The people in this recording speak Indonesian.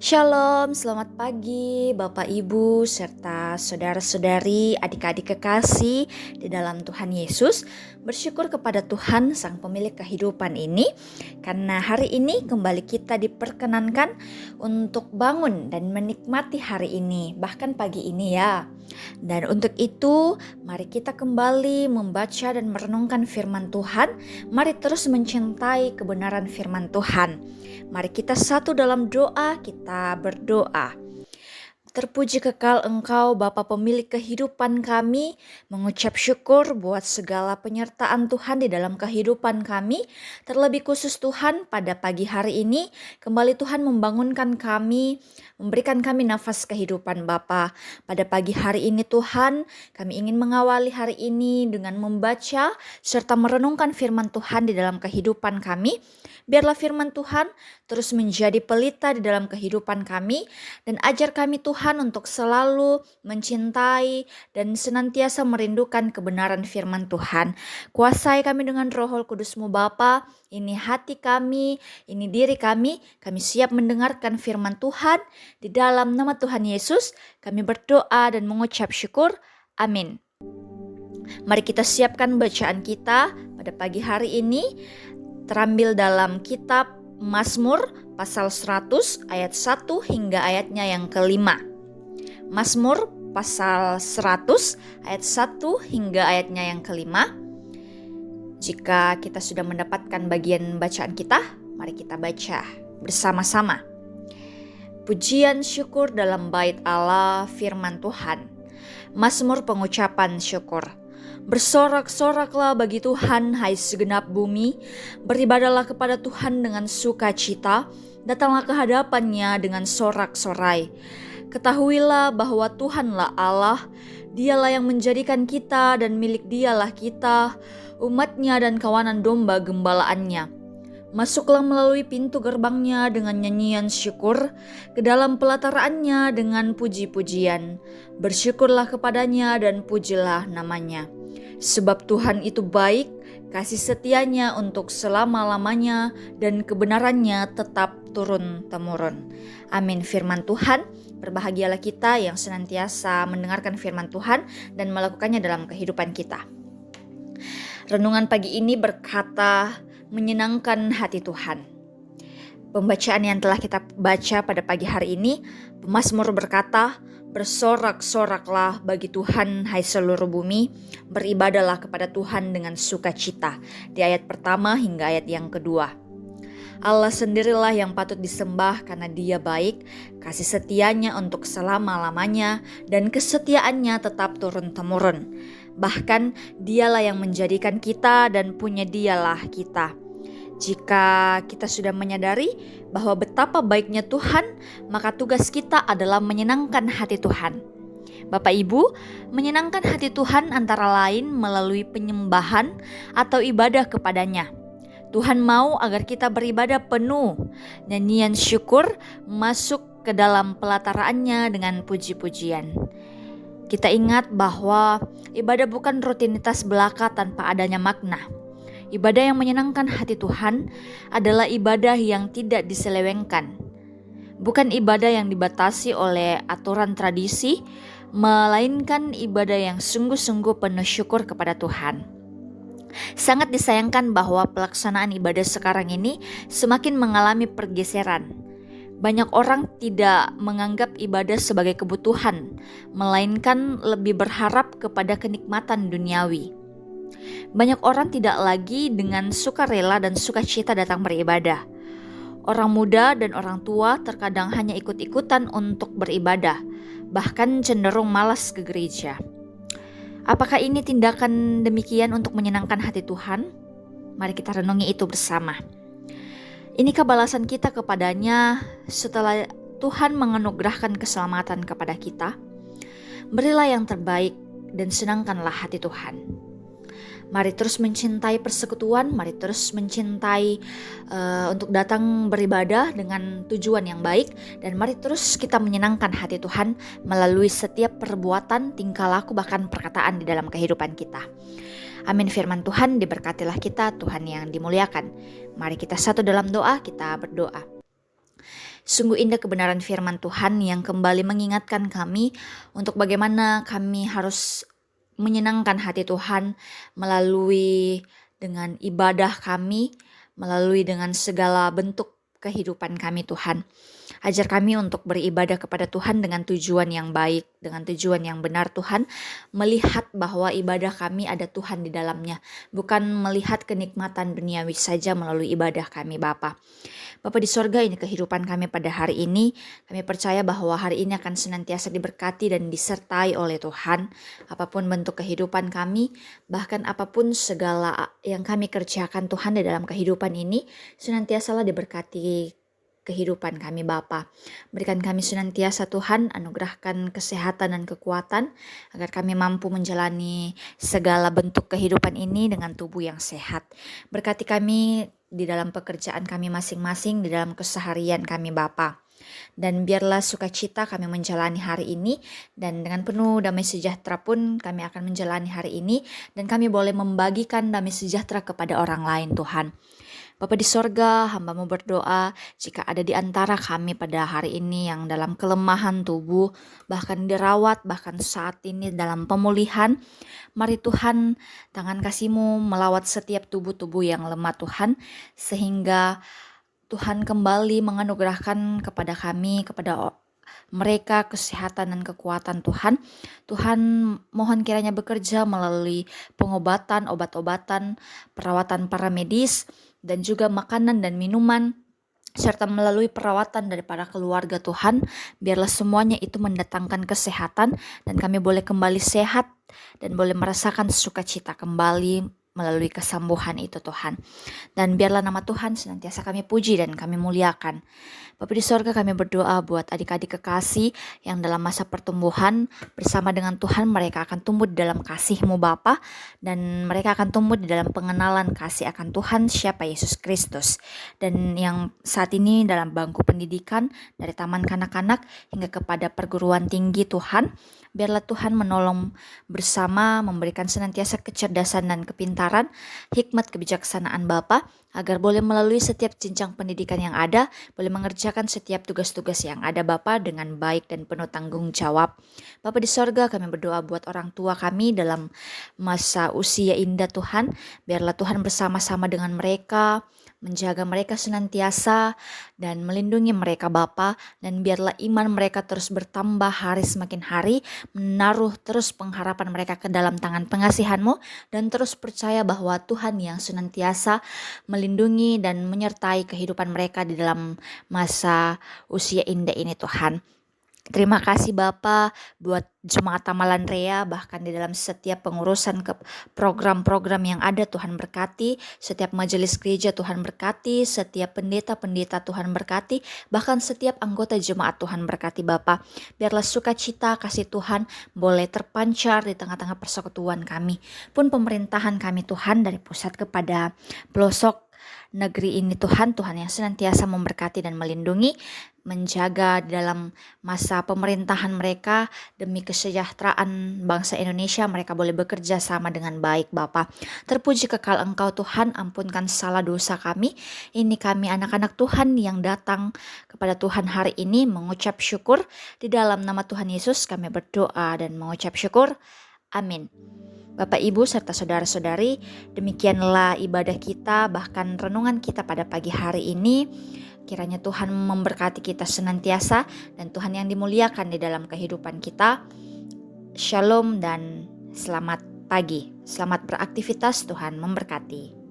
Shalom, selamat pagi Bapak Ibu serta saudara-saudari, adik-adik kekasih di dalam Tuhan Yesus. Bersyukur kepada Tuhan Sang Pemilik kehidupan ini karena hari ini kembali kita diperkenankan untuk bangun dan menikmati hari ini, bahkan pagi ini ya. Dan untuk itu, mari kita kembali membaca dan merenungkan firman Tuhan. Mari terus mencintai kebenaran firman Tuhan. Mari kita satu dalam doa, kita berdoa. Terpuji kekal Engkau Bapa pemilik kehidupan kami, mengucap syukur buat segala penyertaan Tuhan di dalam kehidupan kami. Terlebih khusus Tuhan pada pagi hari ini, kembali Tuhan membangunkan kami, memberikan kami nafas kehidupan Bapa. Pada pagi hari ini Tuhan, kami ingin mengawali hari ini dengan membaca serta merenungkan firman Tuhan di dalam kehidupan kami. Biarlah firman Tuhan terus menjadi pelita di dalam kehidupan kami dan ajar kami Tuhan untuk selalu mencintai dan senantiasa merindukan kebenaran firman Tuhan. Kuasai kami dengan Roh Kudus-Mu Bapa. Ini hati kami, ini diri kami siap mendengarkan firman Tuhan. Di dalam nama Tuhan Yesus, kami berdoa dan mengucap syukur. Amin. Mari kita siapkan bacaan kita pada pagi hari ini. Terambil dalam kitab Mazmur pasal 100 ayat 1 hingga ayatnya yang kelima. Mazmur pasal 100 ayat 1 hingga ayatnya yang kelima. Jika kita sudah mendapatkan bagian bacaan kita, mari kita baca bersama-sama. Pujian syukur dalam bait Allah, firman Tuhan. Mazmur pengucapan syukur. Bersorak-soraklah bagi Tuhan, hai segenap bumi. Beribadahlah kepada Tuhan dengan sukacita. Datanglah ke hadapannya dengan sorak-sorai. Ketahuilah bahwa Tuhanlah Allah. Dialah yang menjadikan kita dan milik Dialah kita, umatnya dan kawanan domba gembalaannya. Masuklah melalui pintu gerbangnya dengan nyanyian syukur, ke dalam pelataraannya dengan puji-pujian. Bersyukurlah kepadanya dan pujilah namanya. Sebab Tuhan itu baik, kasih setianya untuk selama-lamanya, dan kebenarannya tetap turun-temurun. Amin. Firman Tuhan, berbahagialah kita yang senantiasa mendengarkan firman Tuhan dan melakukannya dalam kehidupan kita. Renungan pagi ini berkata, menyenangkan hati Tuhan. Pembacaan yang telah kita baca pada pagi hari ini, pemazmur berkata, bersorak-soraklah bagi Tuhan, hai seluruh bumi, beribadahlah kepada Tuhan dengan sukacita. Di ayat pertama hingga ayat yang kedua. Allah sendirilah yang patut disembah karena Dia baik, kasih setianya untuk selama-lamanya, dan kesetiaannya tetap turun-temurun. Bahkan Dialah yang menjadikan kita dan punya Dialah kita. Jika kita sudah menyadari bahwa betapa baiknya Tuhan, maka tugas kita adalah menyenangkan hati Tuhan. Bapak Ibu, menyenangkan hati Tuhan antara lain melalui penyembahan atau ibadah kepadanya. Tuhan mau agar kita beribadah penuh, nyanyian syukur masuk ke dalam pelataraannya dengan puji-pujian. Kita ingat bahwa ibadah bukan rutinitas belaka tanpa adanya makna. Ibadah yang menyenangkan hati Tuhan adalah ibadah yang tidak diselewengkan. Bukan ibadah yang dibatasi oleh aturan tradisi, melainkan ibadah yang sungguh-sungguh penuh syukur kepada Tuhan. Sangat disayangkan bahwa pelaksanaan ibadah sekarang ini semakin mengalami pergeseran. Banyak orang tidak menganggap ibadah sebagai kebutuhan, melainkan lebih berharap kepada kenikmatan duniawi. Banyak orang tidak lagi dengan sukarela dan sukacita datang beribadah. Orang muda dan orang tua terkadang hanya ikut-ikutan untuk beribadah, bahkan cenderung malas ke gereja. Apakah ini tindakan demikian untuk menyenangkan hati Tuhan? Mari kita renungi itu bersama. Inikah balasan kita kepadanya setelah Tuhan menganugerahkan keselamatan kepada kita? Berilah yang terbaik dan senangkanlah hati Tuhan. Mari terus mencintai persekutuan, mari terus mencintai untuk datang beribadah dengan tujuan yang baik, dan mari terus kita menyenangkan hati Tuhan melalui setiap perbuatan, tingkah laku, bahkan perkataan di dalam kehidupan kita. Amin. Firman Tuhan, diberkatilah kita, Tuhan yang dimuliakan. Mari kita satu dalam doa, kita berdoa. Sungguh indah kebenaran firman Tuhan yang kembali mengingatkan kami untuk bagaimana kami harus menyenangkan hati Tuhan melalui dengan ibadah kami, melalui dengan segala bentuk kehidupan kami Tuhan. Ajar kami untuk beribadah kepada Tuhan dengan tujuan yang baik, dengan tujuan yang benar Tuhan, melihat bahwa ibadah kami ada Tuhan di dalamnya, bukan melihat kenikmatan duniawi saja melalui ibadah kami Bapa. Bapa di sorga, ini kehidupan kami pada hari ini. Kami percaya bahwa hari ini akan senantiasa diberkati dan disertai oleh Tuhan. Apapun bentuk kehidupan kami, bahkan apapun segala yang kami kerjakan Tuhan di dalam kehidupan ini, senantiasalah diberkati kehidupan kami Bapa. Berikan kami senantiasa Tuhan, anugerahkan kesehatan dan kekuatan, agar kami mampu menjalani segala bentuk kehidupan ini dengan tubuh yang sehat. Berkati kami di dalam pekerjaan kami masing-masing, di dalam keseharian kami Bapa. Dan biarlah sukacita kami menjalani hari ini, dan dengan penuh damai sejahtera pun kami akan menjalani hari ini, dan kami boleh membagikan damai sejahtera kepada orang lain Tuhan. Bapa di sorga, hamba-Mu berdoa jika ada di antara kami pada hari ini yang dalam kelemahan tubuh, bahkan dirawat, bahkan saat ini dalam pemulihan, mari Tuhan, tangan kasih-Mu melawat setiap tubuh-tubuh yang lemah Tuhan, sehingga Tuhan kembali menganugerahkan kepada kami, kepada mereka kesehatan dan kekuatan Tuhan. Tuhan mohon kiranya bekerja melalui pengobatan, obat-obatan, perawatan para medis, dan juga makanan dan minuman, serta melalui perawatan daripada keluarga Tuhan. Biarlah semuanya itu mendatangkan kesehatan, dan kami boleh kembali sehat dan boleh merasakan sukacita kembali melalui kesembuhan itu Tuhan. Dan biarlah nama Tuhan senantiasa kami puji dan kami muliakan. Bapa di sorga, kami berdoa buat adik-adik kekasih yang dalam masa pertumbuhan bersama dengan Tuhan. Mereka akan tumbuh di dalam kasih-Mu Bapa, dan mereka akan tumbuh di dalam pengenalan kasih akan Tuhan siapa Yesus Kristus. Dan yang saat ini dalam bangku pendidikan dari taman kanak-kanak hingga kepada perguruan tinggi Tuhan, biarlah Tuhan menolong bersama, memberikan senantiasa kecerdasan dan kepintaran, hikmat kebijaksanaan Bapa, agar boleh melalui setiap jenjang pendidikan yang ada, boleh mengerjakan setiap tugas-tugas yang ada Bapa dengan baik dan penuh tanggung jawab. Bapa di sorga, kami berdoa buat orang tua kami dalam masa usia indah Tuhan. Biarlah Tuhan bersama-sama dengan mereka, menjaga mereka senantiasa dan melindungi mereka Bapa, dan biarlah iman mereka terus bertambah hari semakin hari, menaruh terus pengharapan mereka ke dalam tangan pengasihan-Mu, dan terus percaya bahwa Tuhan yang senantiasa melindungi dan menyertai kehidupan mereka di dalam masa usia indah ini Tuhan. Terima kasih Bapa buat Jemaat Tamalan Rea, bahkan di dalam setiap pengurusan ke program-program yang ada Tuhan berkati, setiap majelis gereja Tuhan berkati, setiap pendeta-pendeta Tuhan berkati, bahkan setiap anggota jemaat Tuhan berkati Bapa. Biarlah sukacita kasih Tuhan boleh terpancar di tengah-tengah persekutuan kami, pun pemerintahan kami Tuhan dari pusat kepada pelosok negeri ini Tuhan yang senantiasa memberkati dan melindungi, menjaga dalam masa pemerintahan mereka demi kesejahteraan bangsa Indonesia. Mereka boleh bekerja sama dengan baik Bapa. Terpuji kekal Engkau Tuhan, ampunkan salah dosa kami. Ini kami anak-anak Tuhan yang datang kepada Tuhan hari ini mengucap syukur. Di dalam nama Tuhan Yesus kami berdoa dan mengucap syukur. Amin. Bapak, Ibu, serta saudara-saudari, demikianlah ibadah kita, bahkan renungan kita pada pagi hari ini. Kiranya Tuhan memberkati kita senantiasa, dan Tuhan yang dimuliakan di dalam kehidupan kita. Shalom dan selamat pagi. Selamat beraktivitas, Tuhan memberkati.